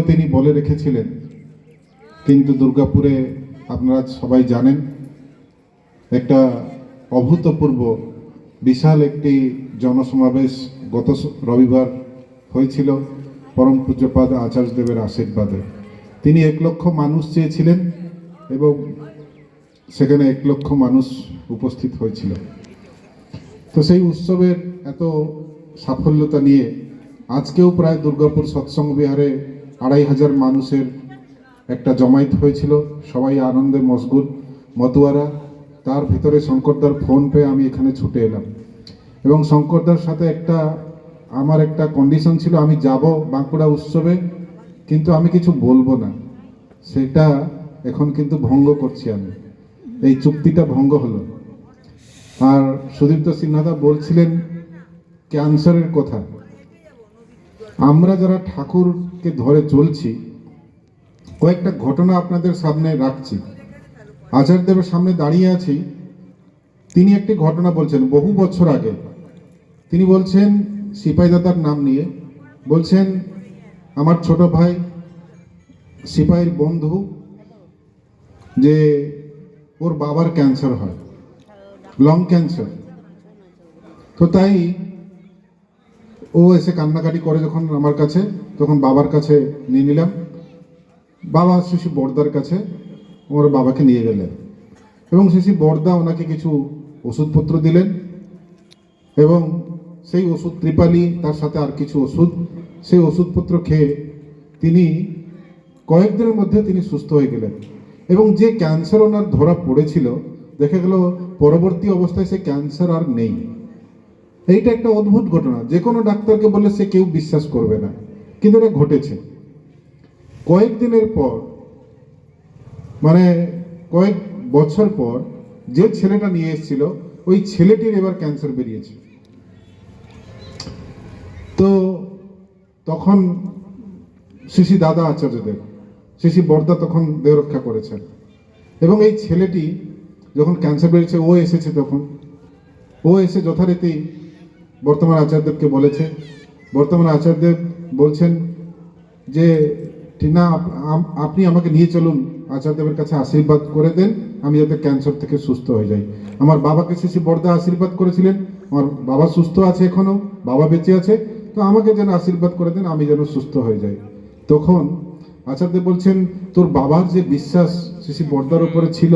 তিনি বলে রেখেছিলেন, কিন্তু দুর্গাপুরে আপনারা সবাই জানেন একটা অভূতপূর্ব বিশাল একটি জনসমাবেশ গত রবিবার হয়েছিল পরম পূজ্যপাদ আচার্যদেবের আশীর্বাদে। তিনি 1 লক্ষ মানুষ চেয়েছিলেন এবং সেখানে 1 লক্ষ মানুষ উপস্থিত হয়েছিল। তো সেই উৎসবের এত সাফল্যতা নিয়ে আজকেও প্রায় দুর্গাপুর সৎসঙ্গ বিহারে 2500 মানুষের একটা জমায়েত হয়েছিল। সবাই আনন্দে মশগুল মতুয়ারা। তার ভিতরে শঙ্করদার ফোন পেয়ে আমি এখানে ছুটে এলাম এবং শঙ্করদার সাথে আমার একটা কন্ডিশন ছিল, আমি যাব বাঁকুড়া উৎসবে, কিন্তু আমি কিছু বলবো না। সেটা এখন কিন্তু ভঙ্গ করছি আমি, এই চুক্তিটা ভঙ্গ হলো। আর সুদীপ্ত সিনহাদা বলছিলেন ক্যান্সারের কথা। আমরা যারা ঠাকুরকে ধরে চলছি, কয়েকটা ঘটনা আপনাদের সামনে রাখছি। আচার্যদেবের সামনে দাঁড়িয়ে আছি, তিনি একটি ঘটনা বলছেন বহু বছর আগে। তিনি বলছেন সিপাহীদাদার নাম নিয়ে, বলছেন আমার ছোট ভাই সিপাহীর বন্ধু, যে ওর বাবার ক্যান্সার হয়, লং ক্যান্সার। তো তাই ও এসে কান্নাকাটি করে যখন আমার কাছে, তখন বাবার কাছে নিয়ে নিলাম। বাবা শিশি বড়দার কাছে ওর বাবাকে নিয়ে গেলেন এবং শিশি বড়দা ওনাকে কিছু ওষুধপত্র দিলেন এবং সেই ওষুধ ত্রিপালি, তার সাথে আর কিছু ওষুধ, সেই ওষুধপত্র খেয়ে তিনি কয়েকদিনের মধ্যে তিনি সুস্থ হয়ে গেলেন। এবং যে ক্যান্সার ওনার ধরা পড়েছিল, দেখা গেল পরবর্তী অবস্থায় সে ক্যান্সার আর নেই। এইটা একটা অদ্ভুত ঘটনা, যে কোনো ডাক্তারকে বললে সে কেউ বিশ্বাস করবে না, কিন্তু এটা ঘটেছে। কয়েকদিনের পর, মানে কয়েক বছর পর, যে ছেলেটা নিয়ে এসেছিল ওই ছেলেটির এবার ক্যান্সার বেরিয়েছে। তো তখন শিশি দাদা আচার্যদেব, শিশি বড়দা তখন দেহ রক্ষা করেছেন এবং এই ছেলেটি যখন ক্যান্সার বেরিয়েছে, ও এসেছে, তখন ও এসে যথারীতি বর্তমান আচার্যদেবকে বলেছে। বর্তমান আচার্যদেব বলছেন যে ঠিক না, আপনি আমাকে নিয়ে চলুন আচার্যদেবের কাছে, আশীর্বাদ করে দেন আমি যাতে ক্যান্সার থেকে সুস্থ হয়ে যাই। আমার বাবাকে শিশি বড়দা আশীর্বাদ করেছিলেন, আমার বাবা সুস্থ আছে, এখনো বাবা বেঁচে আছে, তো আমাকে যেন আশীর্বাদ করে দেন আমি যেন সুস্থ হয়ে যাই। তখন আচার্যদেব বলছেন, তোর বাবার যে বিশ্বাস শিশি বড়দার উপরে ছিল,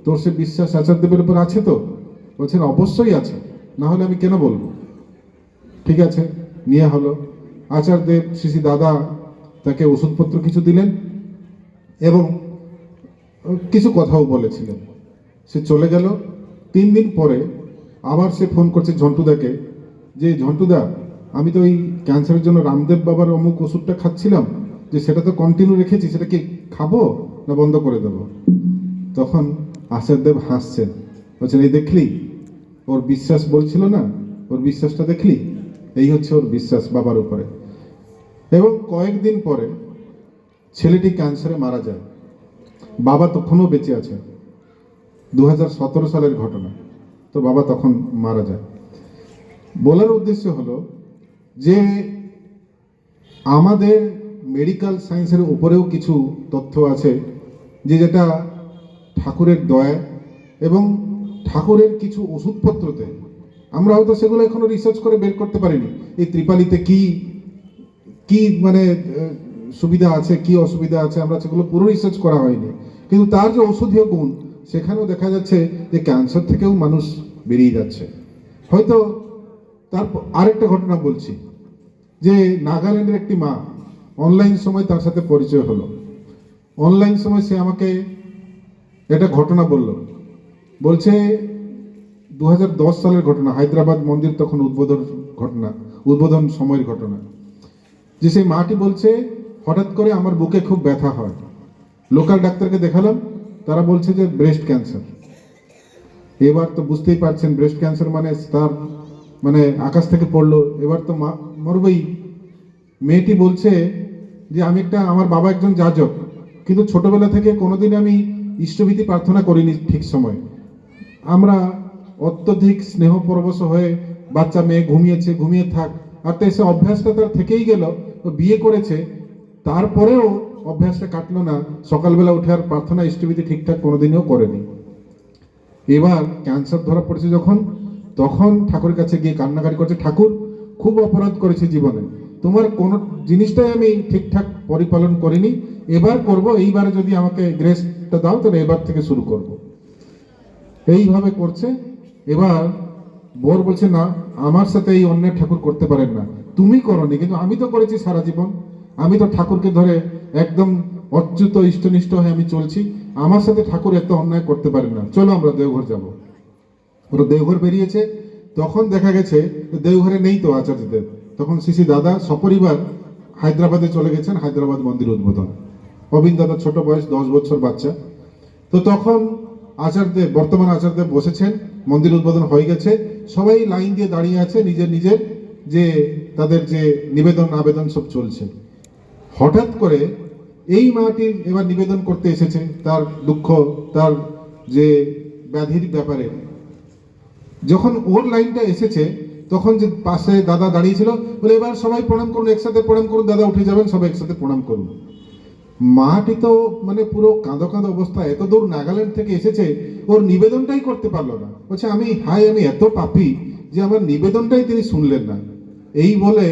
তোর সে বিশ্বাস আচার্যদেবের উপর আছে তো? বলছেন অবশ্যই আছে, না হলে আমি কেন বলবো। ঠিক আছে, নিয়ে হলো। আচার্যদেব শিশি দাদা তাকে ওষুধপত্র কিছু দিলেন এবং কিছু কথাও বলেছিলেন। সে চলে গেল। 3 দিন পরে আবার সে ফোন করছে ঝন্টুদাকে, যে ঝন্টুদা, আমি তো ওই ক্যান্সারের জন্য রামদেব বাবার অমুক ওষুধটা খাচ্ছিলাম, যে সেটা তো কন্টিনিউ রেখেছি, সেটা কি খাবো না বন্ধ করে দেবো? তখন আচার্যদেব হাসছেন, বলছেন এই দেখলি, ওর বিশ্বাস বলছিল না, ওর বিশ্বাসটা দেখলি, এই হচ্ছে ওর বিশ্বাস বাবার উপরে। এবং কয়েকদিন পরে ছেলেটি ক্যান্সারে মারা যায়। বাবা তখনও বেঁচে আছে, 2017 সালের ঘটনা। তো বাবা তখন মারা যায়। বলার উদ্দেশ্য হলো যে আমাদের মেডিকেল সায়েন্সের উপরেও কিছু তথ্য আছে, যেটা ঠাকুরের দয়া এবং ঠাকুরের কিছু ওষুধপত্রতে আমরা হয়তো সেগুলো এখনো রিসার্চ করে বের করতে পারিনি। এই ত্রিপালিতে কি কি মানে সুবিধা আছে, কি অসুবিধা আছে, আমরা সেগুলো পুরো রিসার্চ করা হয়নি। কিন্তু তার যে ঔষধীয় গুণ, সেখানেও দেখা যাচ্ছে যে ক্যান্সার থেকেও মানুষ বেরিয়ে যাচ্ছে। হয়তো তারপর আরেকটা ঘটনা বলছি, যে নাগাল্যান্ডের একটি মা, অনলাইন সময় তার সাথে পরিচয় হলো। অনলাইন সময় সে আমাকে একটা ঘটনা বলছে 2010 সালের ঘটনা, হায়দ্রাবাদ মন্দির তখন উদ্বোধন সময়ের ঘটনা। যে সেই মাটি বলছে, হঠাৎ করে আমার বুকে খুব ব্যথা হয়, লোকাল ডাক্তারকে দেখালাম, তারা বলছে যে ব্রেস্ট ক্যান্সার। এবার তো বুঝতেই পারছেন, ব্রেস্ট ক্যান্সার মানে তার মানে আকাশ থেকে পড়লো, এবার তো মরবেই। মেয়েটি বলছে যে আমার বাবা একজন যাজক, কিন্তু ছোটবেলা থেকে কোনোদিন আমি ইষ্টভীতি প্রার্থনা করিনি ঠিক সময়। আমরা অত্যধিক স্নেহ পরবশ হয়ে, বাচ্চা মেয়ে ঘুমিয়ে থাক, আর তাই সে অভ্যাসটা তার থেকেই গেল। তো বিয়ে করেছে, তারপরেও অভ্যাসটা কাটলো না, সকালবেলা উঠে আর প্রার্থনা ইষ্টবিধি ঠিকঠাক কোনোদিনও করেনি। এবার ক্যান্সার ধরা পড়েছে যখন, তখন ঠাকুরের কাছে গিয়ে কান্নাকাটি করছে, ঠাকুর খুব অপরাধ করেছি জীবনে, তোমার কোনো জিনিসটাই আমি ঠিকঠাক পরিপালন করিনি, এবার করব, এইবারে যদি আমাকে গ্রেসটা দাও তাহলে এবার থেকে শুরু করব। এইভাবে করছে। এবার বোর বলছে, না, আমার সাথে এই অন্যায় ঠাকুর করতে পারেন না, তুমি করনি, কিন্তু আমি তো করেছি সারা জীবন, আমি তো ঠাকুরকে ধরে একদম অচ্যুত ইষ্টনিষ্ঠ হয়ে আমি চলছি, আমার সাথে ঠাকুর এত অন্যায় করতে পারেন না, চলো আমরা দেওঘর যাব। ওরা দেওঘর বেরিয়েছে, তখন দেখা গেছে দেওঘরে নেই তো আচার্যদেব, তখন শ্রী দাদা সপরিবার হায়দ্রাবাদে চলে গেছেন, হায়দ্রাবাদ মন্দির উদ্বোধন। অবিন দাদা ছোট বয়স, 10 বছর বাচ্চা। তো তখন আচার্যদেব, বর্তমান আচার্যদেব বসেছেন, মন্দির উদ্বোধন হয়ে গেছে, সবাই লাইন দিয়ে দাঁড়িয়ে আছে, নিজের নিজের যে তাদের যে নিবেদন আবেদন সব চলছে। হঠাৎ করে এই মাটির এবার নিবেদন করতে এসেছে তার দুঃখ, তার যে ব্যাধির ব্যাপারে। যখন ওর লাইনটা এসেছে, তখন যে পাশে দাদা দাঁড়িয়েছিল, বলে এবার সবাই প্রণাম করুন, একসাথে প্রণাম করুন, দাদা উঠে যাবেন, সবাই একসাথে প্রণাম করুন। মাটি তো মানে পুরো কাঁদো কাঁদো অবস্থা, এত দূর নাগাল্যান্ড থেকে এসেছে, ওর নিবেদনটাই করতে পারলো না। বলছে আমি এত পাপী যে আমার নিবেদনটাই তিনি শুনলেন না। এই বলে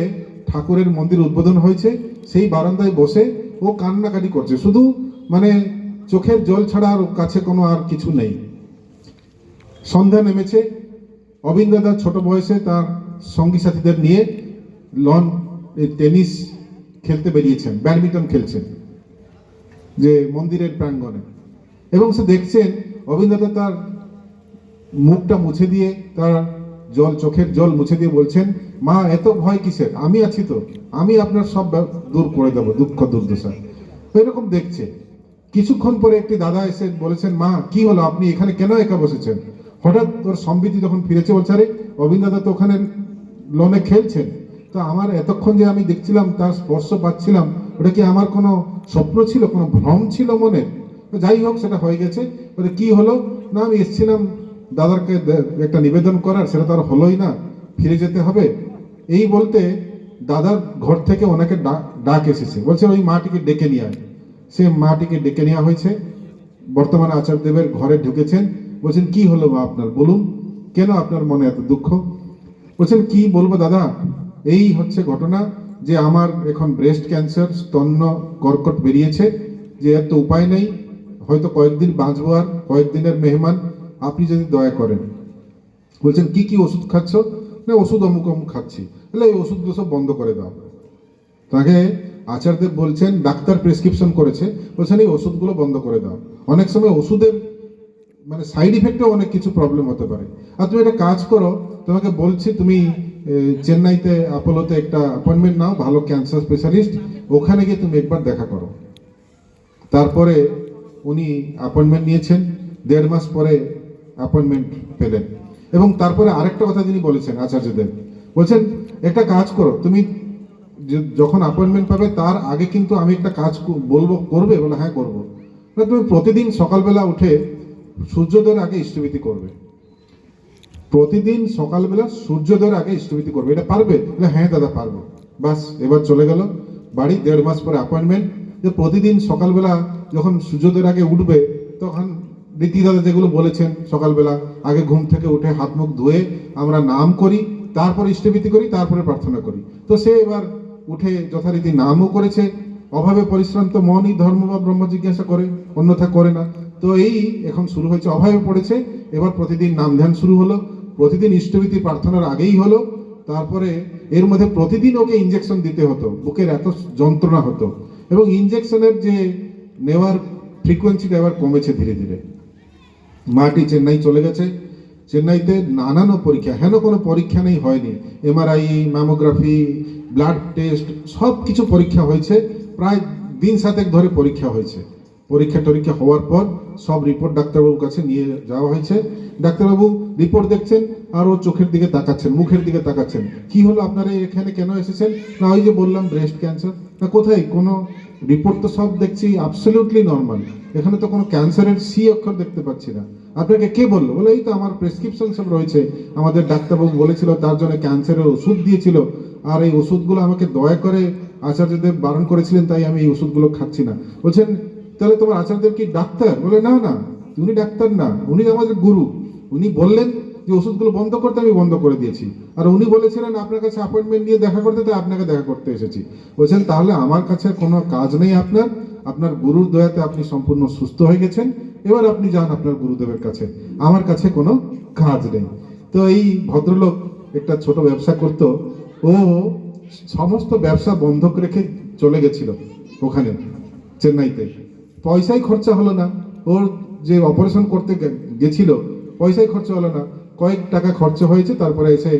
ঠাকুরের মন্দির উদ্বোধন হয়েছে, সেই বারান্দায় বসে ও কান্নাকাটি করছে, শুধু মানে চোখের জল ছাড়া আর ওর কাছে কোনো আর কিছু নেই। সন্ধ্যা নেমেছে, অবিন দাদা ছোট বয়সে তার সঙ্গী সাথীদের নিয়ে লন টেনিস খেলতে বেরিয়েছেন, ব্যাডমিন্টন খেলছেন যে মন্দিরের প্রাঙ্গণে, এবং সে দেখছেন অবিন দাদা তার মুখটা মুছে দিয়ে, তার চোখের জল মুছে দিয়ে বলছেন, মা এত ভয় কিসের, আমি আছি তো, আমি আপনার সব দূর করে দেবো, দুঃখ দুর্দশা। এরকম দেখছে। কিছুক্ষণ পরে একটি দাদা এসে বলেছেন, মা কি হলো, আপনি এখানে কেন একা বসেছেন? হঠাৎ তোর সম্বিতি যখন ফিরেছে, বলছে আরে অবিন দাদা তো ওখানে লনে খেলছেন, তো আমার এতক্ষণ যে আমি দেখছিলাম তার স্পর্শ পাচ্ছিলাম, ওটা কি আমার কোনো স্বপ্ন ছিল, কোনো ভ্রম ছিল মনে? যাই হোক, সেটা হয়ে গেছে। বলে কি হলো? না, আমি এসেছিলাম দাদাকে একটা নিবেদন করার, সেটা তো আর হলোই না, ফিরে যেতে হবে। এই বলতে দাদার ঘর থেকে অনেকে ডাক এসেছে, বলছে ওই মাটিকে ডেকে নিয়ে আয়। সে মাটিকে ডেকে নেওয়া হয়েছে, বর্তমানে আচার্যদেবের ঘরে ঢুকেছেন। বলছেন কি হলো বা আপনার, বলুন কেন আপনার মনে এত দুঃখ? বলছেন কি বলবো দাদা, এই হচ্ছে ঘটনা যে আমার এখন ব্রেস্ট ক্যান্সার, স্তন্য কর্কট বেরিয়েছে, যে এত উপায় নেই, হয়তো কয়েকদিন বাঁচবো, আর কয়েকদিনের মেহমান, আপনি যদি দয়া করেন। বলছেন কি কি ওষুধ খাচ্ছ? না, ওষুধ অমুক অমুক খাচ্ছি। তাহলে এই ওষুধগুলো সব বন্ধ করে দাও। তাকে আচার্যদেব বলছেন, ডাক্তার প্রেসক্রিপশন করেছে, বলছেন এই ওষুধগুলো বন্ধ করে দাও। অনেক সময় ওষুধের মানে সাইড ইফেক্টেও অনেক কিছু প্রবলেম হতে পারে। আর তুমি একটা কাজ করো, তোমাকে বলছি তুমি চেন্নাইতে অ্যাপোলোতে একটা অ্যাপয়েন্টমেন্ট নাও, ভালো ক্যান্সার স্পেশালিস্ট, ওখানে গিয়ে তুমি একবার দেখা করো। তারপরে উনি অ্যাপয়েন্টমেন্ট নিয়েছেন, 1.5 মাস পরে অ্যাপয়েন্টমেন্ট পেলেন। এবং তারপরে আরেকটা কথা তিনি বলেছেন আচার্যদেব, বলছেন একটা কাজ করো, তুমি যখন অ্যাপয়েন্টমেন্ট পাবে তার আগে কিন্তু আমি একটা কাজ বলবো, করবে? বলে হ্যাঁ করবো। না, তুমি প্রতিদিন সকালবেলা উঠে সূর্যোদয়ের আগে ইষ্টভীতি করবে, প্রতিদিন সকালবেলা সূর্যোদয়ের আগে ইষ্টভীতি করবে, এটা পারবে? বলে হ্যাঁ দাদা পারবো। বাস, এবার চলে গেল বাড়ি, 1.5 মাস পরে অ্যাপয়েন্টমেন্ট, যে প্রতিদিন সকালবেলা যখন সূর্যোদয়ের আগে উঠবে, তখন রীতি দাদা যেগুলো বলেছেন, সকালবেলা আগে ঘুম থেকে উঠে হাত মুখ ধুয়ে আমরা নাম করি, তারপর ইষ্টভীতি করি, তারপরে প্রার্থনা করি। তো সে এবার উঠে যথারীতি নামও করেছে। অভাবে পরিশ্রান্ত মনই ধর্ম বা ব্রহ্ম জিজ্ঞাসা করে, অন্যথা করে না। তো এই এখন শুরু হয়েছে, অভাবে পড়েছে, এবার প্রতিদিন নাম ধ্যান শুরু হলো, প্রতিদিন ইষ্টভীতি প্রার্থনার আগেই হলো। তারপরে এর মধ্যে প্রতিদিন ওকে ইঞ্জেকশন দিতে হতো, বুকের এত যন্ত্রণা হতো, এবং ইঞ্জেকশনের যে নেওয়ার ফ্রিকোয়েন্সিটা এবার কমেছে ধীরে ধীরে। মাটি চেন্নাই চলে গেছে, চেন্নাইতে নানান পরীক্ষা, হেন কোনো পরীক্ষা নেই হয়নি, এমআরআই, ম্যামোগ্রাফি, ব্লাড টেস্ট, সব কিছু পরীক্ষা হয়েছে, প্রায় দিন 7 ধরে পরীক্ষা হয়েছে। পরীক্ষা হওয়ার পর সব রিপোর্ট ডাক্তারবাবুর কাছে নিয়ে যাওয়া হয়েছে। ডাক্তারবাবু রিপোর্ট দেখছেন, আর ও চোখের দিকে তাকাচ্ছেন, মুখের দিকে তাকাচ্ছেন। কি হলো, আপনারা এখানে কেন এসেছেন? না, ওই যে বললাম ব্রেস্ট ক্যান্সার। না, কোথায়? কোনো রিপোর্ট তো সব দেখছি অ্যাবসলিউটলি নর্মাল, এখানে তো কোনো ক্যান্সারের সি অক্ষর দেখতে পাচ্ছি না। আপনাকে কে বললো? বলে এই তো আমার প্রেসক্রিপশন সব রয়েছে, আমাদের ডাক্তারবাবু বলেছিল, তার জন্য ক্যান্সারের ওষুধ দিয়েছিল, আর এই ওষুধগুলো আমাকে দয়া করে আচার্যদেব বারণ করেছিলেন, তাই আমি এই ওষুধগুলো খাচ্ছি না। বলছেন তাহলে তোমার আচার্যদেব কি ডাক্তার? বলে না না, উনি ডাক্তার না, উনি আমাদের গুরু। উনি বললেন যে ওষুধগুলো বন্ধ করতে, আমি বন্ধ করে দিয়েছি। আর উনি বলেছিলেন আপনার কাছে অ্যাপয়েন্টমেন্ট নিয়ে দেখা করতে, তাই আপনাকে দেখা করতে এসেছি। বলছেন তাহলে আমার কাছে কোনো কাজ নেই আপনার, আপনার গুরুর দয়াতে আপনি সম্পূর্ণ সুস্থ হয়ে গেছেন, এবার আপনি যান আপনার গুরুদেবের কাছে, আমার কাছে কোনো কাজ নেই। তো এই ভদ্রলোক একটা ছোট ব্যবসা করত, ও সমস্ত ব্যবসা বন্ধক রেখে চলে গেছিল ওখানে চেন্নাইতে। পয়সাই খরচা হলো না, ওর যে অপারেশন করতে গেছিল পয়সাই খরচা হলো না, কয়েক টাকা খরচা হয়েছে। তারপরে এসে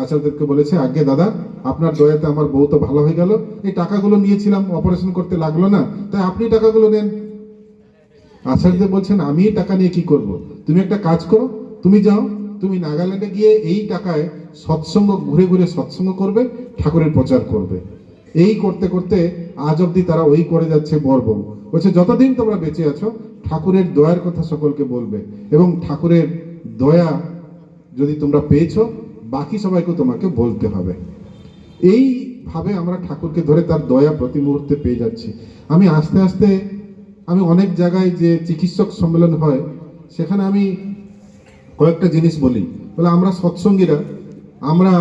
আচার্যদেবকে বলেছে, আগে দাদা আপনার দয়াতে আমার বউ তো ভালো হয়ে গেল, এই টাকাগুলো নিয়েছিলাম অপারেশন করতে লাগলো না, তাই আপনি টাকাগুলো নেন। আচার্যদেব বলছেন আমি টাকা নিয়ে কি করব? তুমি একটা কাজ করো, তুমি যাও, তুমি নাগাল্যান্ডে গিয়ে এই টাকায় সৎসঙ্গ, ঘুরে ঘুরে সৎসঙ্গ করবে, ঠাকুরের প্রচার করবে। এই করতে করতে আজ অব্দি তারা ওই করে যাচ্ছে বর্বম। বলছে যতদিন তোমরা বেঁচে আছো ঠাকুরের দয়ার কথা সকলকে বলবে, এবং ঠাকুরের দয়া যদি তোমরা পেয়েছো বাকি সবাইকে তোমাকে বলতে হবে। এইভাবে আমরা ঠাকুরকে ধরে তার দয়া প্রতি মুহূর্তে পেয়ে যাচ্ছি। আমি আস্তে আস্তে আমি অনেক জায়গায় যে চিকিৎসক সম্মেলন হয় সেখানে আমি কয়েকটা জিনিস বলি। বলে আমরা সৎসঙ্গীরা, আমরা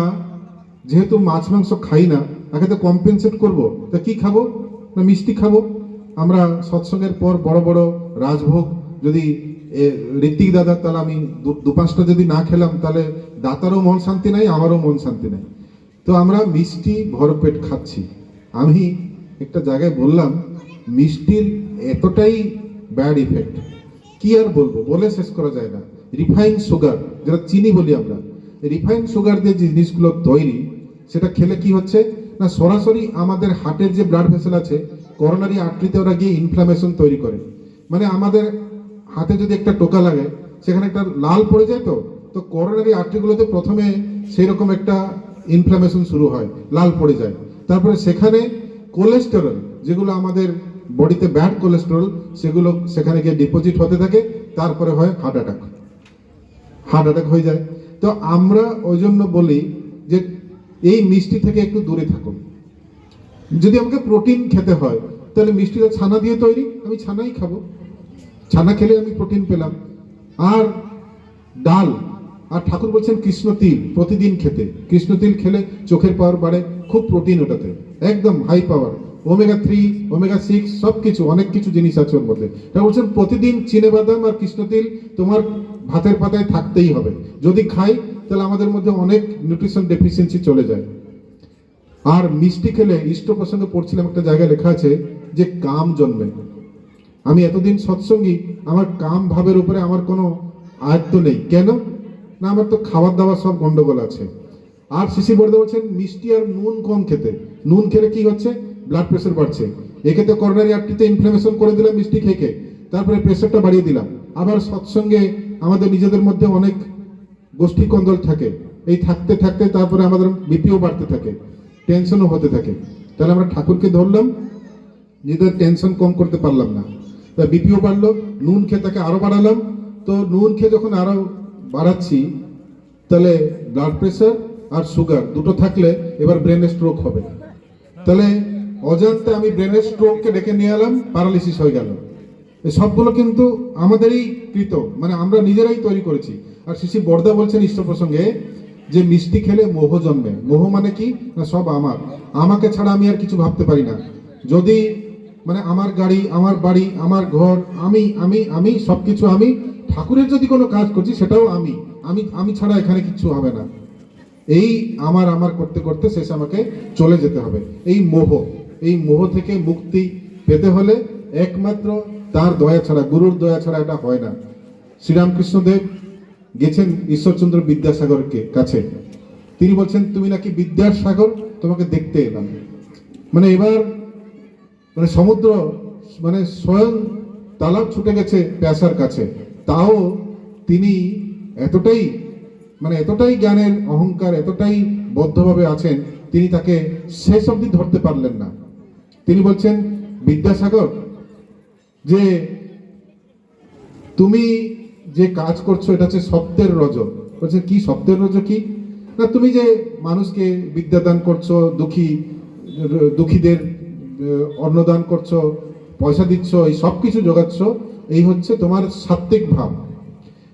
যেহেতু মাছ মাংস খাই না, তাকে তো কম্পেনসেট করবো, তা কি খাবো না মিষ্টি খাবো। আমরা সৎসঙ্গের পর বড় বড় রাজভোগ যদি ঋত্বিক দাদার, তাহলে আমি দু পাঁচটা যদি না খেলাম তাহলে দাতারও মন শান্তি নাই, আমারও মন শান্তি নাই। তো আমরা মিষ্টি ভরপেট খাচ্ছি। আমি একটা জায়গায় বললাম মিষ্টির এতটাই ব্যাড ইফেক্ট কি আর বলবো, বলে শেষ করা যায় না। রিফাইন সুগার, যেটা চিনি বলি আমরা, রিফাইন সুগার দিয়ে যে জিনিসগুলো তৈরি, সেটা খেলে কি হচ্ছে না সরাসরি আমাদের হার্টের যে ব্লাড ভেসেল আছে করোনারি আর্টারিতে ওরা গিয়ে ইনফ্লামেশন তৈরি করে। মানে আমাদের হাতে যদি একটা টোকা লাগে সেখানে একটা লাল পড়ে যায়, তো করোনারি আর্টারিগুলোতে প্রথমে সেই রকম একটা ইনফ্লামেশন শুরু হয়, লাল পড়ে যায়। তারপরে সেখানে কোলেস্টেরল, যেগুলো আমাদের বডিতে ব্যাড কোলেস্টেরল, সেগুলো সেখানে গিয়ে ডিপোজিট হতে থাকে, তারপরে হয় হার্ট অ্যাটাক হয়ে যায়। তো আমরা ওই জন্য বলি যে এই মিষ্টি থেকে একটু দূরে থাকুন। যদি আমাকে প্রোটিন খেতে হয় তাহলে মিষ্টিটা ছানা দিয়ে তৈরি, আমি ছানাই খাবো, ছানা খেলে আমি প্রোটিন পেলাম। আর ডাল, আর ঠাকুর বলছেন কৃষ্ণ তিল প্রতিদিন খেতে, কৃষ্ণ তিল খেলে চোখের পাওয়ার বাড়ে, খুব প্রোটিন ওটাতে, একদম হাই পাওয়ার, ওমেগা 3 ওমেগা 6 সব কিছু, অনেক কিছু জিনিস আছে ওর মধ্যে। ঠাকুর বলছেন প্রতিদিন চিনেবাদাম আর কৃষ্ণ তিল তোমার ভাতের পাতায় থাকতেই হবে, যদি খাই তাহলে আমাদের মধ্যে অনেক নিউট্রিশন ডেফিসিয়েন্সি চলে যায়। আর মিষ্টি খেলে ইষ্ট প্রসঙ্গে পড়ছিলাম একটা জায়গায় লেখা আছে যে কাম জন্মে। আমি এতদিন সৎসঙ্গী, আমার কাম ভাবের উপরে আমার কোনো আয়ত্ত নেই। কেন না, আমার তো খাবার দাবার সব গন্ডগোল আছে। আর শিশি বর্দা বলছেন মিষ্টি আর নুন কম খেতে, নুন খেলে কি হচ্ছে ব্লাড প্রেশার বাড়ছে। এক্ষেত্রে করোনারি আর্টারিতে ইনফ্লামেশন করে দিলাম মিষ্টি খেয়ে, তারপরে প্রেশারটা বাড়িয়ে দিলাম। আবার সৎসঙ্গে আমাদের নিজেদের মধ্যে অনেক গোষ্ঠী কন্দল থাকে, এই থাকতে থাকতে তারপরে আমাদের বিপিও বাড়তে থাকে, টেনশনও হতে থাকে। তাহলে আমরা ঠাকুরকে ধরলাম, নিজেদের টেনশন কম করতে পারলাম না, তা বিপিও বাড়লো, নুন খেয়ে তাকে আরো বাড়ালাম। তো নুন খেয়ে যখন আরো বাড়াচ্ছি তাহলে ব্লাড প্রেশার আর সুগার দুটো থাকলে এবার ব্রেনে স্ট্রোক হবে। তাহলে অজান্তে আমি ব্রেনের স্ট্রোককে ডেকে নিয়ে এলাম, প্যারালিসিস হয়ে গেল। এই সবগুলো কিন্তু আমাদেরই কৃত, মানে আমরা নিজেরাই তৈরি করেছি। আর শিশি বর্দা বলছেন ইষ্ট প্রসঙ্গে যে মিষ্টি খেলে মোহ জন্মে। মোহ মানে কি না সব আমার, আমাকে ছাড়া আমি আর কিছু ভাবতে পারি না। যদি মানে আমার গাড়ি, আমার বাড়ি, আমার ঘর, আমি আমি আমি সবকিছু আমি। ঠাকুরের যদি কোনো কাজ করছি সেটাও আমি আমি আমি ছাড়া এখানে কিছু হবে না। এই আমার আমার করতে করতে শেষে আমাকে চলে যেতে হবে। এই মোহ থেকে মুক্তি পেতে হলে একমাত্র তার দয়া ছাড়া, গুরুর দয়া ছাড়া এটা হয় না। শ্রীরামকৃষ্ণদেব গেছেন ঈশ্বরচন্দ্র বিদ্যাসাগরকে কাছে, তিনি বলছেন তুমি নাকি বিদ্যাসাগর, তোমাকে দেখতে এলাম। মানে এবার মানে সমুদ্র মানে স্বয়ং তালাব ছুটে গেছে প্যাসার কাছে, তাও তিনি এতটাই জ্ঞানের অহংকার, এতটাই বদ্ধভাবে আছেন, তিনি তাকে শেষ অবধি ধরতে পারলেন না। তিনি বলছেন বিদ্যাসাগর যে তুমি যে কাজ করছো এটা হচ্ছে সত্যের রজ। বলছে কি সত্যের রজ কি না, তুমি যে মানুষকে বিদ্যাদান করছো, দুঃখী দুঃখীদের অন্নদান করছো, পয়সা দিচ্ছ, এই সব কিছু জোগাচ্ছ, এই হচ্ছে তোমার সাত্ত্বিক ভাব।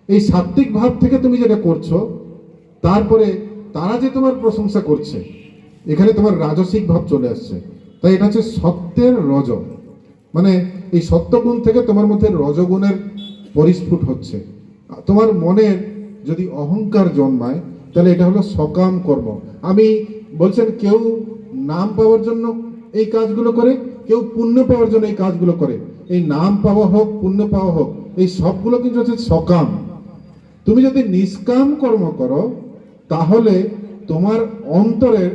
এই সাত্ত্বিক ভাব থেকে তুমি যেটা করছো, তারপরে তারা যে তোমার প্রশংসা করছে, এখানে তোমার রাজসিক ভাব চলে আসছে। তাই এটা হচ্ছে সত্যের রজ, মানে এই সত্যগুণ থেকে তোমার মধ্যে রজগুণের পরিস্ফুট হচ্ছে। তোমার মনের যদি অহংকার জন্মায়, তাহলে এটা হলো সকাম কর্ম। আমি বলছেন, কেউ নাম পাওয়ার জন্য এই কাজগুলো করে, কেউ পুণ্য পাওয়ার জন্য এই কাজগুলো করে। এই নাম পাওয়া হোক, পুণ্য পাওয়া হোক, এই সবগুলো কিন্তু হচ্ছে সকাম। তুমি যদি নিষ্কাম কর্ম করো, তাহলে তোমার অন্তরের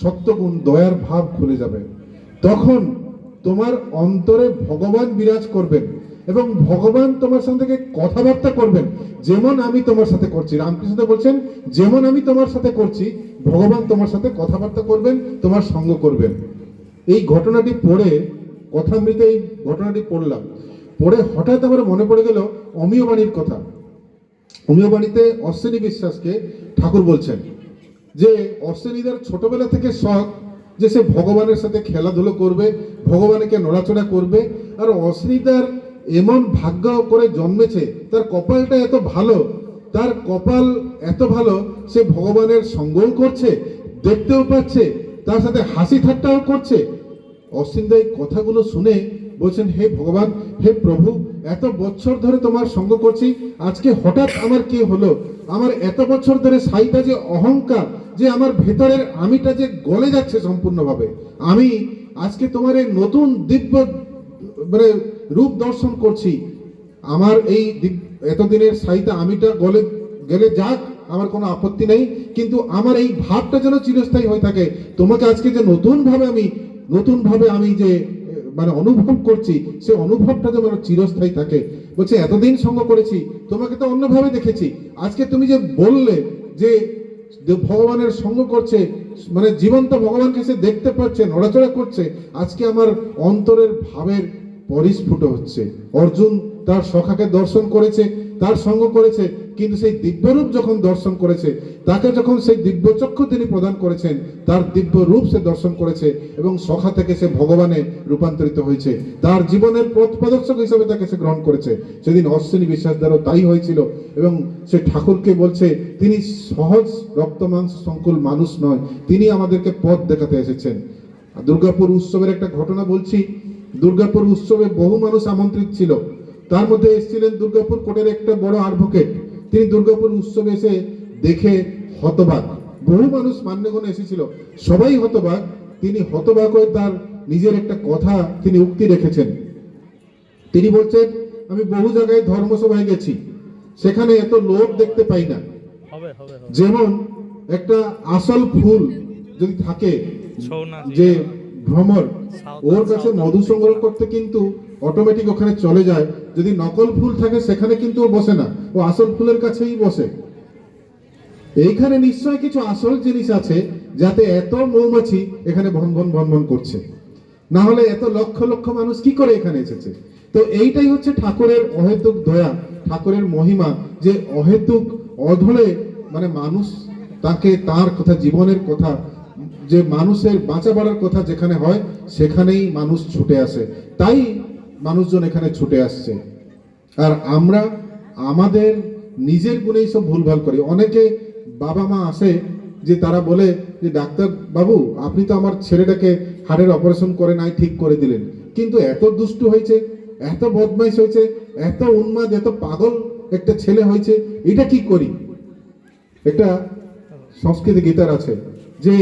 সত্যগুণ, দয়ার ভাব খুলে যাবে। তখন তোমার অন্তরে ভগবান বিরাজ করবেন এবং ভগবান তোমার সাথে কথাবার্তা করবেন। যেমন আমি তোমার সাথে করছি, রামকৃষ্ণ বলছেন, যেমন আমি তোমার সাথে করছি, ভগবান তোমার সাথে কথাবার্তা করবেন, তোমার সঙ্গ করবেন। এই ঘটনাটি পড়ে, কথামৃতে এই ঘটনাটি পড়লাম, পড়ে হঠাৎ আমার মনে পড়ে গেল অমীয় বাণীর কথা। অমীয় বাণীতে অশ্বিনী বিশ্বাসকে ঠাকুর বলছেন যে অশ্বিনীদের ছোটবেলা থেকে শখ যে সে ভগবানের সাথে খেলাধুলো করবে, ভগবানকে নড়াচড়া করবে। আর অশ্বিনীদার এমন ভাগ্য করে জন্মেছে, তার কপালটা এত ভালো, তার কপাল এত ভালো, সে ভগবানের সঙ্গও করছে, দেখতেও পাচ্ছে, তার সাথে হাসি ঠাট্টাও করছে। অশ্বিনদা এই কথাগুলো শুনে বলছেন, হে ভগবান, হে প্রভু, এত বছর ধরে তোমার সঙ্গ করছি, আজকে হঠাৎ আমার কি হলো? আমার এত বছর ধরে সাইটা যে অহংকার, যে আমার ভেতরের আমিটা যে গলে যাচ্ছে সম্পূর্ণভাবে, আমি আজকে তোমার এই নতুন দিব্য মানে রূপ দর্শন করছি। আমার এই এতদিনের সাইটা আমিটা গলে গেলে যাক, আমার কোনো আপত্তি নেই, কিন্তু আমার এই ভাবটা যেন চিরস্থায়ী হয়ে থাকে। তোমাকে আজকে যে নতুন ভাবে আমি যে মানে অনুভব করছি, সে অনুভবটা যেন চিরস্থায়ী থাকে। বলছে, এতদিন সঙ্গ করেছি, তোমাকে তো অন্যভাবে দেখেছি, আজকে তুমি যে বললে যে ভগবানের সঙ্গ করছে, মানে জীবন্ত ভগবানকে সে দেখতে পাচ্ছে, নড়াচড়া করছে, আজকে আমার অন্তরের ভাবের পরিস্ফুট হচ্ছে। অর্জুন তার সখাকে দর্শন করেছে, তার সঙ্গ করেছে, কিন্তু সেই দিব্যরূপ যখন দর্শন করেছে, তাকে যখন সেই দিব্যচক্ষু তিনি প্রদান করেছেন, তার দিব্য রূপ সে দর্শন করেছে এবং সখা থেকে সে ভগবানে রূপান্তরিত হয়েছে, তার জীবনের পথ প্রদর্শক হিসেবে তাকে সে গ্রহণ করেছে। সেদিন অশ্বিনী বিশ্বাস দ্বারা তাই হয়েছিল। এবং সে ঠাকুরকে বলছে, তিনি সহজ রক্ত মাংস সংকুল মানুষ নয়, তিনি আমাদেরকে পথ দেখাতে এসেছেন। দুর্গাপুর উৎসবের একটা ঘটনা বলছি। দুর্গাপুর উৎসবে বহু মানুষ আমন্ত্রিত ছিল, তার মধ্যে এসেছিলেন দুর্গাপুর কোর্টের একটা বড় অ্যাডভোকেট। তিনি দুর্গাপুর উৎসবে এসে দেখে হতবাক। বহু মানুষ মান্যগণে এসেছিল, সবাই হতবাক। তিনি হতবাক হয়ে তার নিজের একটা কথা তিনি উক্তি রেখেছেন। তিনি বলছেন, আমি বহু জায়গায় ধর্মসভায় গেছি, সেখানে এত লোক দেখতে পাই না। যেমন একটা আসল ফুল যদি থাকে, যে ভ্রমর, ওর কাছে মধু সংগ্রহ করতে কিন্তু অটোমেটিক ওখানে চলে যায়। যদি নকল ফুল থাকে, সেখানে কিন্তু ও বসে না, ও আসল ফুলের কাছেই বসে। এইখানে নিশ্চয় কিছু আসল জিনিস আছে, যাতে এত মৌমাছি এখানে ভন করছে, না হলে এত লক্ষ লক্ষ মানুষ কি করে এখানে এসেছে। তো এইটাই হচ্ছে ঠাকুরের অহেতুক দয়া, ঠাকুরের মহিমা, যে অহেতুক অধরে মানে মানুষ তাকে তার কথা, জীবনের কথা, যে মানুষের বাঁচা বাড়ার কথা যেখানে হয়, সেখানেই মানুষ ছুটে আসে। তাই মানুষজন এখানে ছুটে আসছে। আর আমরা আমাদের নিজের গুণেই সব ভুলভাল করি। অনেকে বাবা মা আসে, যে তারা বলে যে ডাক্তার বাবু, আপনি তো আমার ছেলেটাকে হাড়ের অপারেশন করে নাই, ঠিক করে দিলেন, কিন্তু এত দুষ্টু হয়েছে, এত বদমাইশ হয়েছে, এত উন্মাদ, এত পাগল একটা ছেলে হয়েছে, এটা কি করি? একটা সংস্কৃত গীতার আছে যে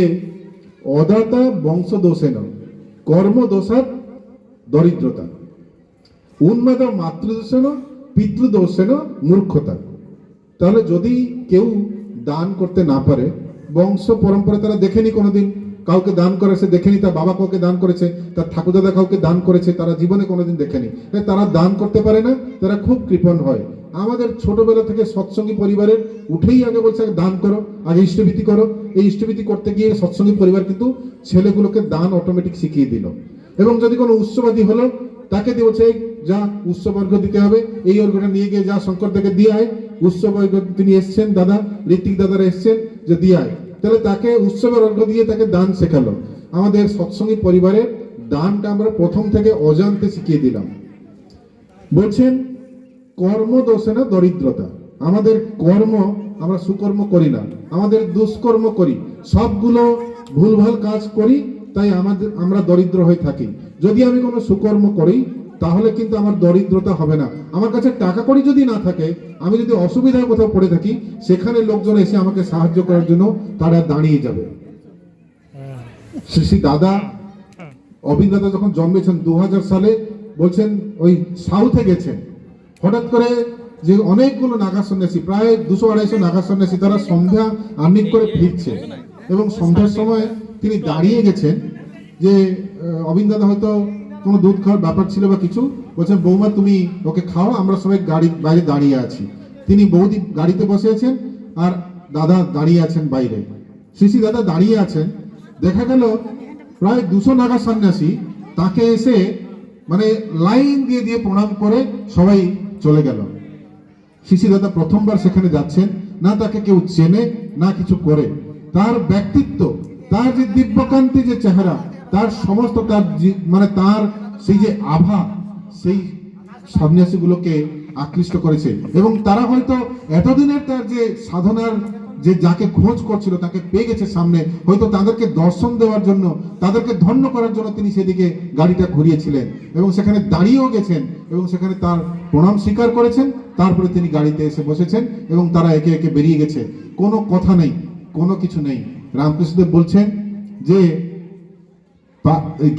অদাতা বংশ দোষেন কর্ম দোষাৎ দরিদ্রতা, উন্মাদ মাতৃদোষেন পিতৃদোষেন মূর্খতা। তাহলে যদি কেউ দান করতে না পারে, বংশ পরম্পরা তারা দেখেনি কোনোদিন কাউকে দান করেছে, দেখেনি তার বাবা কাউকে দান করেছে, তার ঠাকুরদাদা কাউকে দান করেছে, তারা জীবনে কোনোদিন দেখেনি, তারা দান করতে পারে না, তারা খুব কৃপণ হয়। আমাদের ছোটবেলা থেকে সৎসঙ্গী পরিবারের উঠেই আগে বলছে দান করো, আগে ইষ্টভীতি করো। এই ইষ্টভীতি করতে গিয়ে সৎসঙ্গী পরিবার কিন্তু ছেলেগুলোকে দান অটোমেটিক শিখিয়ে দিল। এবং যদি কোনো উৎসবাদী হলো, তাকে দিয়ে বলছে যা উৎসবর্ঘ দিতে হবে, এই অর্ঘটা নিয়ে গিয়ে যা শঙ্কর থেকে দিয়ে আয়। উৎসবর্ঘ তিনি এসছেন, দাদা ঋত্বিক দাদারা এসছেন, যে দিয়ে আয়। তাহলে তাকে উৎসবের অর্ঘ দিয়ে তাকে দান শেখালো। আমাদের সৎসঙ্গী পরিবারের দানটা আমরা প্রথম থেকে অজান্তে শিখিয়ে দিলাম। বলছেন কর্মদোষে না দরিদ্রতা, আমাদের কর্ম আমরা সুকর্ম করি না, আমাদের দুষ্কর্ম করি, সবগুলো ভুলভাল কাজ করি, তাই আমরা দরিদ্র হয়ে থাকি। যদি আমি কোনো সুকর্ম করি তাহলে কিন্তু আমার দরিদ্রতা হবে না। আমার কাছে টাকা কড়ি যদি না থাকে, আমি যদি অসুবিধায় কোথাও পড়ে থাকি, সেখানে লোকজন এসে আমাকে সাহায্য করার জন্য তারা দাঁড়িয়ে যাবে। শ্রী দাদা অবিন দাদা যখন জন্মেছেন 2000 সালে, বলছেন ওই সাউথে গেছেন, হঠাৎ করে যে অনেকগুলো নাগা সন্ন্যাসী, প্রায় 200-250 নাগা সন্ন্যাসী, তারা সন্ধ্যা আহ্নিক করে ফিরছে এবং সন্ধ্যার সময় তিনি দাঁড়িয়ে গেছেন যে অবিন দাদা হয়তো কোনো দুধ খাওয়ার ব্যাপার ছিল বা কিছু, বলছেন বৌমা তুমি ওকে খাও, আমরা সবাই গাড়ি বাইরে দাঁড়িয়ে আছি। তিনি বৌদি গাড়িতে বসে আছেন আর দাদা দাঁড়িয়ে আছেন বাইরে। শ্রী দাদা দাঁড়িয়ে আছেন, দেখা গেল প্রায় 200 নাগা সন্ন্যাসী তাকে এসে মানে লাইন দিয়ে দিয়ে প্রণাম করে সবাই চলে গেল। শ্রী দাদা প্রথমবার সেখানে যাচ্ছেন, না তাকে কেউ চেনে না কিছু করে, তার ব্যক্তিত্ব, তার যে দিব্যকান্তি যে চেহারা, তার সমস্ত তার মানে তার সেই যে আভা, সেই সন্ন্যাসীগুলোকে আকৃষ্ট করেছে এবং তারা হয়তো এতদিনের তার যে সাধনার যে যাকে খোঁজ করছিল তাকে পেয়ে গেছে সামনে, হয়তো তাদেরকে দর্শন দেওয়ার জন্য, তাদেরকে ধন্য করার জন্য তিনি সেদিকে গাড়িটা ঘুরিয়েছিলেন এবং সেখানে দাঁড়িয়েও গেছেন এবং সেখানে তার প্রণাম স্বীকার করেছেন। তারপরে তিনি গাড়িতে এসে বসেছেন এবং তারা একে একে বেরিয়ে গেছে, কোনো কথা নেই, কোনো কিছু নেই। রামকৃষ্ণদেব বলছেন যে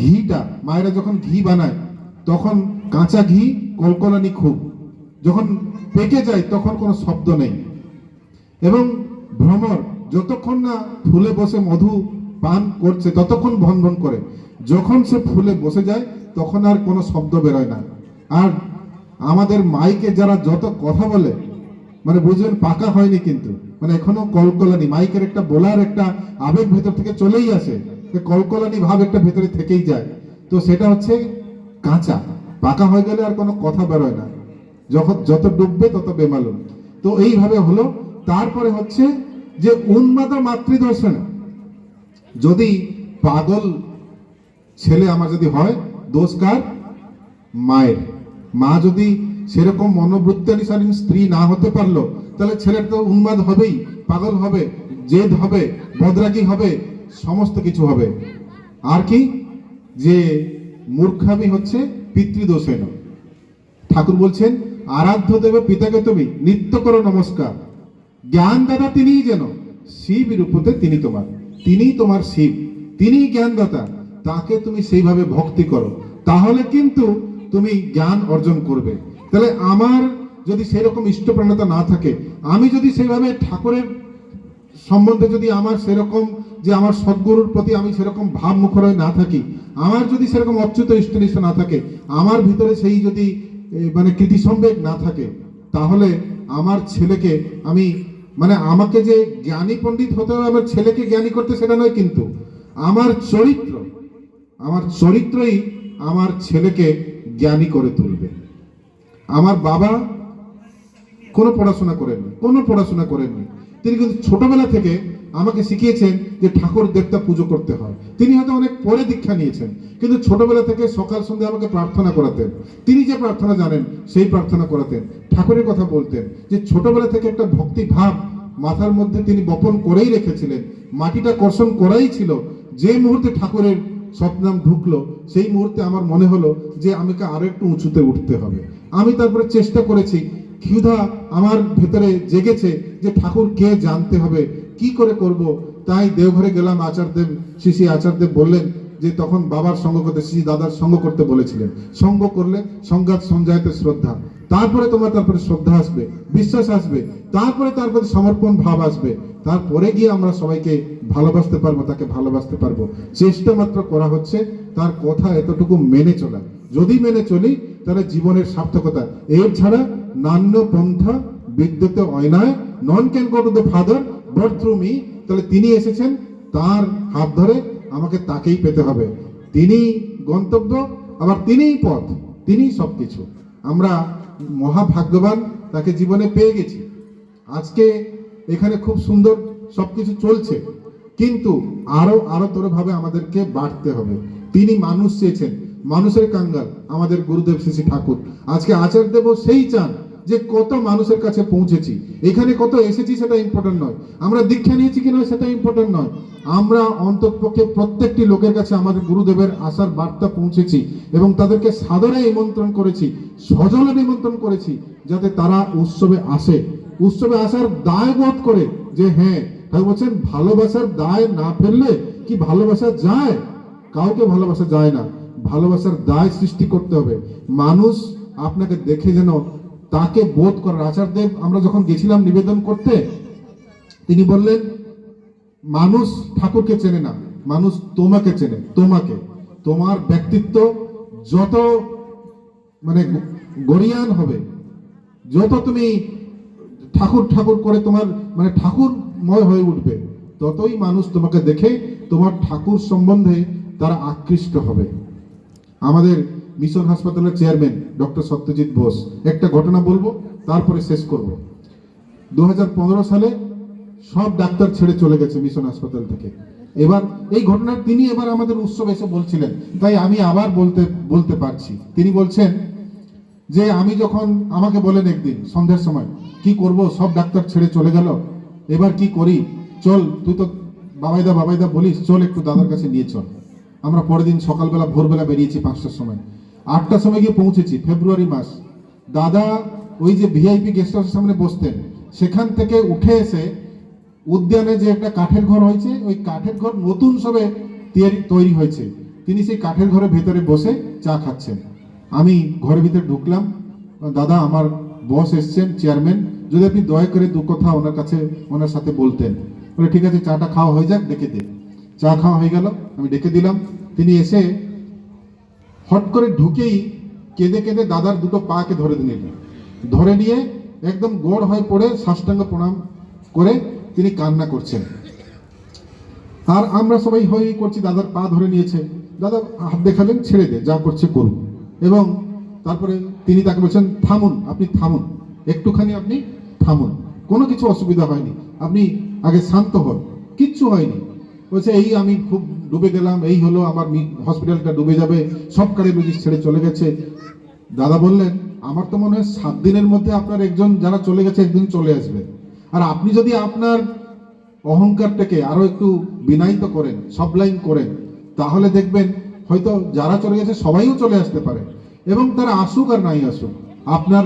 ঘিটা মায়েরা যখন ঘি বানায় তখন কাঁচা ঘি কলকলানি খুব, যখন পেকে যায় তখন কোনো শব্দ নেই, এবং ভ্রমর যতক্ষণ না ফুলে বসে মধু পান করছে ততক্ষণ ভন ভন করে, যখন সে ফুলে বসে যায় তখন আর কোনো শব্দ বেরোয় না। আর আমাদের মাইকে যারা যত কথা বলে, মানে বুঝবেন পাকা হয়নি কিন্তু, মানে এখনো কলকলানি, মাইকের একটা বলার একটা আবেগ ভেতর থেকে চলেই আসে, কলকলানি ভাব একটা ভেতরে থেকেই যায়। তো সেটা হচ্ছে কাঁচা, পাকা হয়ে গেলে আর কোনো কথা বেরোয় না, যখন যত ডুববে তত বেমালুম। তো এইভাবে হলো। তারপরে হচ্ছে যে উন্মাদ মাতৃদর্শন, যদি পাগল ছেলে আমার যদি হয়, দোষ কার? মায়ের। মা যদি সেরকম মনোবৃত্তানুসারী স্ত্রী না হতে পারলো, তাহলে ছেলের তো উন্মাদ হবেই, পাগল হবে, জেদ হবে, বদরাগী হবে, সমস্ত কিছু হবে। আর কি যে মূর্খামি হচ্ছে পিতৃদোষেন। ঠাকুর বলছেন আরাধ্য দেবে পিতাকে তুমি নিত্য করো নমস্কার, জ্ঞান দাতা তিনিই যেন, শিব রূপতে তিনি তোমার, তিনিই তোমার শিব, তিনিই জ্ঞানদাতা, তাকে তুমি সেইভাবে ভক্তি করো, তাহলে কিন্তু তুমি জ্ঞান অর্জন করবে। তাহলে আমার যদি সেরকম ইষ্টপ্রাণতা না থাকে, আমি যদি সেইভাবে ঠাকুরের সম্বন্ধে যদি আমার সেরকম যে আমার সদ্গুরুর প্রতি আমি সেরকম ভাব মুখর হয়ে না থাকি, আমার যদি সেরকম অচ্যুত ইষ্টনিষ্ঠ না থাকে, আমার ভিতরে সেই যদি মানে কৃতিসম্বেগ না থাকে, তাহলে আমার ছেলেকে আমি মানে আমাকে যে জ্ঞানী পণ্ডিত হতে হবে আমার ছেলেকে জ্ঞানী করতে, সেটা নয়, কিন্তু আমার চরিত্রই আমার ছেলেকে জ্ঞানী করে তুলবে। আমার বাবা কোনো পড়াশোনা করেননি, তিনি কিন্তু ছোটবেলা থেকে আমাকে শিখিয়েছেন যে ঠাকুর দেবতা পুজো করতে হয়। তিনি হয়তো অনেক পরে দীক্ষা নিয়েছেন, কিন্তু ছোটবেলা থেকে সকাল সন্ধ্যা আমাকে প্রার্থনা করাতেন, তিনি যে প্রার্থনা জানেন সেই প্রার্থনা করাতেন, ঠাকুরের কথা বলতেন, যে ছোটবেলা থেকে একটা ভক্তি ভাব মাথার মধ্যে তিনি বপন করেই রেখেছিলেন, মাটিটা কর্ষণ করাই ছিল। যে মুহূর্তে ঠাকুরের সৎনাম ঢুকলো, সেই মুহূর্তে আমার মনে হলো যে আমাকে আরো একটু উঁচুতে উঠতে হবে। আমি তারপরে চেষ্টা করেছি, ক্ষুধা আমার ভেতরে জেগেছে যে ঠাকুর কে জানতে হবে, কি করে করব। তাই দেওঘরে গেলাম, আচার্যদেব শ্রী আচার্যদেব বললেন যে তখন বাবার সঙ্গ করতে, শ্রী দাদার সঙ্গ করতে বলেছিলেন, সঙ্গ করলে সংঘাত সঞ্জায়তে শ্রদ্ধা, তারপরে তারপরে শ্রদ্ধা আসবে, বিশ্বাস আসবে, তারপরে সমর্পণ ভাব আসবে, তারপরে গিয়ে আমরা সবাইকে ভালোবাসতে পারবো, তাকে ভালোবাসতে পারবো। চেষ্টা মাত্র করা হচ্ছে তার কথা এতটুকু মেনে চলা, যদি মেনে চলি তাহলে জীবনের সার্থকতা। এর ছাড়া নান্য পন্থা বিদ্যুতে অয়নায়, none can go to the father but through me. তাহলে তিনি এসেছেন, তার হাত ধরে আমাকে তাকেই পেতে হবে, তিনি গন্তব্য, আবার তিনিই পথ, তিনিই সবকিছু। আমরা মহাভাগ্যবান, তাকে জীবনে পেয়ে গেছি। আজকে এখানে খুব সুন্দর সবকিছু চলছে, কিন্তু আরো আরো ভাবে আমাদেরকে বাড়তে হবে। তিনি মানুষ চেয়েছেন, মানুষের কাঙ্গাল আমাদের গুরুদেব শ্রী শ্রী ঠাকুর। আজকে আচার্যদেবও সেই চান যে কত মানুষের কাছে পৌঁছেছি, এখানে কত এসেছি সেটা ইম্পর্টেন্ট নয়, আমরা দীক্ষা নিয়েছি কি নয় সেটা ইম্পর্টেন্ট নয়, আমরা অন্ততপক্ষে প্রত্যেকটি লোকের কাছে আমাদের গুরুদেবের আসার বার্তা পৌঁছেছি এবং তাদেরকে সাদরে নিমন্ত্রণ করেছি, সজলে নিমন্ত্রণ করেছি, যাতে তারা উৎসবে আসে, উৎসবে আসার দায় বোধ করে যে হ্যাঁ তাই বলছেন ভালোবাসার দায় না ফেললে কি ভালোবাসা যায়? কাউকে ভালোবাসা যায় না, ভালোবাসার দায় সৃষ্টি করতে হবে। মানুষ আপনাকে দেখে যেন তাকে বোধ করার। আচার্যদেব আমরা যখন গেছিলাম নিবেদন করতে, তিনি বললেন মানুষ ঠাকুরকে চেনে না, মানুষ তোমাকে চেনে, তোমাকে, তোমার ব্যক্তিত্ব যত মানে গরিয়ান হবে, যত তুমি ঠাকুর ঠাকুর করে তোমার মানে ঠাকুরময় হয়ে উঠবে, ততই মানুষ তোমাকে দেখে তোমার ঠাকুর সম্বন্ধে তারা আকৃষ্ট হবে। আমাদের মিশন হাসপাতালের চেয়ারম্যান ডক্টর সত্যজিৎ বোস, একটা ঘটনা বলবো তারপরে শেষ করব। 2015 সালে সব ডাক্তার ছেড়ে চলে গেছে মিশন হাসপাতাল থেকে। এবার এই ঘটনা তিনি এবার আমাদের উৎসবে এসে বলছিলেন, তাই আমি আবার বলতে পারছি। তিনি বলছেন যে আমি যখন আমাকে বলেন একদিন সন্ধ্যার সময়, কি করব, সব ডাক্তার ছেড়ে চলে গেল, এবার কি করি, চল তুই তো বাবাইদা বলিস, চল একটু দাদার কাছে নিয়ে চল। আমরা পরের দিন সকালবেলা ভোরবেলা বেরিয়েছি 5টার সময়, 8টার সময় গিয়ে পৌঁছেছি, ফেব্রুয়ারি মাস। দাদা ওই যে ভিআইপি গেস্ট হাউসের সামনে বসতেন, সেখান থেকে উঠে এসে উদ্যানে যে একটা কাঠের ঘর হয়েছে, ওই কাঠের ঘর নতুন সবে তৈরি হয়েছে, তিনি সেই কাঠের ঘরের ভেতরে বসে চা খাচ্ছেন। আমি ঘরের ভিতরে ঢুকলাম, দাদা আমার বস এসছেন চেয়ারম্যান, যদি আপনি দয়া করে দু কথা ওনার সাথে বলতেন। বলে ঠিক আছে, চাটা খাওয়া হয়ে যাক, ডেকে দে। চা খাওয়া হয়ে গেল, আমি ডেকে দিলাম। তিনি এসে হট করে ঢুকেই কেঁদে কেঁদে দাদার দুটো পাকে ধরে নিয়ে একদম গোড় হয়ে পড়ে সাষ্টাঙ্গ প্রণাম করে তিনি কান্না করছেন। আর আমরা সবাই হই করছি, দাদার পা ধরে নিয়েছে, দাদা হাত দেখালেন, ছেড়ে দে, যা করছে করুন। এবং তারপরে তিনি তাকে বলছেন থামুন, আপনি থামুন, একটুখানি আপনি থামুন, কোনো কিছু অসুবিধা হয়নি, আপনি আগে শান্ত হন, কিচ্ছু হয়নি। বলছে এই আমি খুব ডুবে গেলাম, এই হলো আমার হসপিটালটা ডুবে যাবে, সব কার্ডিওলজিস্ট ছেড়ে চলে গেছে। দাদা বললেন আমার তো মনে হয় 7 দিনের মধ্যে আপনার একজন যারা চলে গেছে একদিন চলে আসবে, আর আপনি যদি আপনার অহংকারটাকে আরো একটু বিনায়িত করেন, সবলাইন করেন, তাহলে দেখবেন হয়তো যারা চলে গেছে সবাইও চলে আসতে পারে, এবং তারা আসুক আর নাই আসুক, আপনার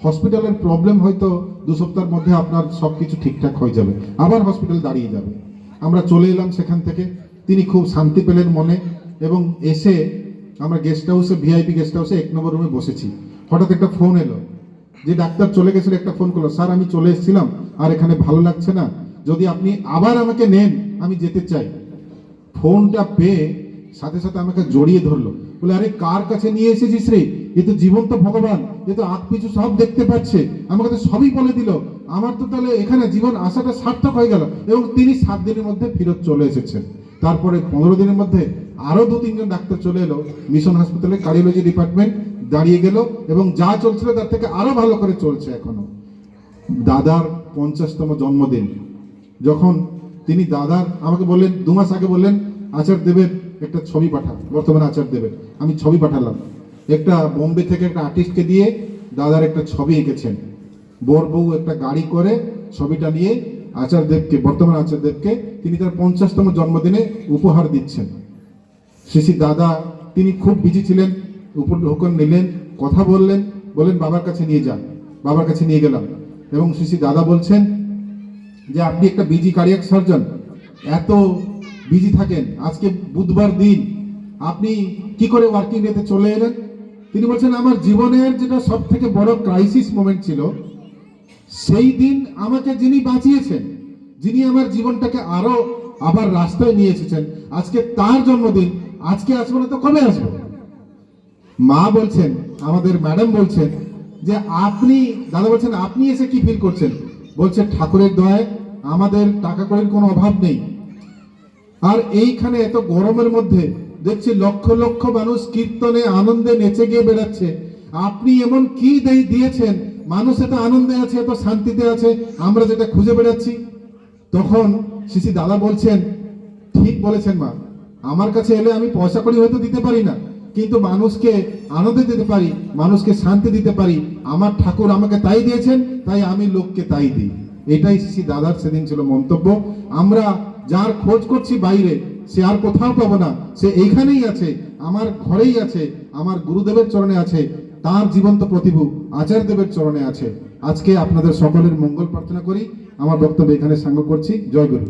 হসপিটালের প্রবলেম হয়তো 2 সপ্তাহের মধ্যে আপনার সবকিছু ঠিকঠাক হয়ে যাবে, আবার হসপিটাল দাঁড়িয়ে যাবে। আমরা চলে এলাম সেখান থেকে, তিনি খুব শান্তি পেলেন মনে, এবং এসে আমরা গেস্ট হাউসে, ভিআইপি গেস্ট হাউসে 1 নম্বর রুমে বসেছি। হঠাৎ একটা ফোন এলো, যে ডাক্তার চলে গেছিল একটা ফোন করলো, স্যার আমি চলে এসেছিলাম, আর এখানে ভালো লাগছে না, যদি আপনি আবার আমাকে নেন আমি যেতে চাই। ফোনটা পেয়ে সাথে সাথে আমাকে জড়িয়ে ধরলো, বলে আরে কার কাছে নিয়ে এসেছিস রে, এ তো জীবন্ত ভগবান, এ তো আগ পিছু সব দেখতে পাচ্ছে, আমাকে তো সবই বলে দিল, আমার তো তাহলে এখানে জীবন আসাটা সার্থক হয়ে গেল। এবং তিনি 7 দিনের মধ্যে ফেরত চলে এসেছেন। তারপরে 15 দিনের মধ্যে আরো 2-3 জন ডাক্তার চলে এলো, মিশন হাসপাতালে কার্ডিওলজি ডিপার্টমেন্ট দাঁড়িয়ে গেল, এবং যা চলছিল তার থেকে আরো ভালো করে চলছে এখনো। দাদার 50তম জন্মদিন যখন তিনি দাদার আমাকে বললেন, 2 মাস আগে বললেন আচার্যদেবের একটা ছবি পাঠা, বর্তমানে আচার্যদেবের, আমি ছবি পাঠালাম, একটা বোম্বে থেকে একটা আর্টিস্টকে দিয়ে দাদার একটা ছবি এঁকেছেন, বর বউ একটা গাড়ি করে ছবিটা নিয়ে আচার্যদেবকে, বর্তমান আচার্যদেবকে তিনি তার 50তম জন্মদিনে উপহার দিচ্ছেন। শ্রী দাদা তিনি খুব বিজি ছিলেন, হুকুম নিলেন, কথা বললেন, বলেন বাবার কাছে নিয়ে যান। বাবার কাছে নিয়ে গেলাম, এবং শ্রী দাদা বলছেন যে আপনি একটা বিজি কার্ডিয়াক সার্জন, এত বিজি থাকেন, আজকে বুধবার দিন, আপনি কি করে ওয়ার্কিং ডেতে চলে এলেন? তিনি বলছেন আমার জীবনের যেটা সব থেকে বড় ক্রাইসিস মোমেন্ট ছিল, সেই দিন আমাকে যিনি বাঁচিয়েছেন, যিনি আমার জীবনটাকে আরো আবার রাস্তায় নিয়ে এসেছেন, আজকে তার জন্মদিন, আজকে আসবো না তো কবে আসবো? মা বলছেন, আমাদের ম্যাডাম বলছেন যে আপনি, দাদা বলছেন আপনি এসে কি ফিল করছেন? বলছে ঠাকুরের দয়ায় আমাদের টাকা কড়ির কোনো অভাব নেই, আর এইখানে এত গরমের মধ্যে দেখছি লক্ষ লক্ষ মানুষ কীর্তনে আনন্দে নেচে গিয়ে বেড়াচ্ছে, আপনি এমন কি দিয়েছেন, মানুষ এত আনন্দে আছে, এত শান্তিতে আছে, আমরা যেটা খুঁজে বেড়াচ্ছি। তখন শ্রী দাদা বলছেন ঠিক বলেছেন মা, আমার কাছে এলে আমি পয়সা কড়ি হয়তো দিতে পারি না, কিন্তু মানুষকে আনন্দ দিতে পারি, মানুষকে শান্তি দিতে পারি। আমার ঠাকুর আমাকে তাই দিয়েছেন, তাই আমি লোককে তাই দিই। এটাই শ্রী দাদার সেদিন ছিল মন্তব্য। আমরা যার খোঁজ করছি বাইরে, সে আর কোথাও পাবো না, সে এইখানেই আছে, আমার ঘরেই আছে, আমার গুরুদেবের চরণে আছে, তার জীবন্ত প্রতিভু আচার্যদেবের চরণে আছে। আজকে আপনাদের সকলের মঙ্গল প্রার্থনা করি। আমার বক্তব্য এখানে সাঙ্গ করছি। জয় গুরু।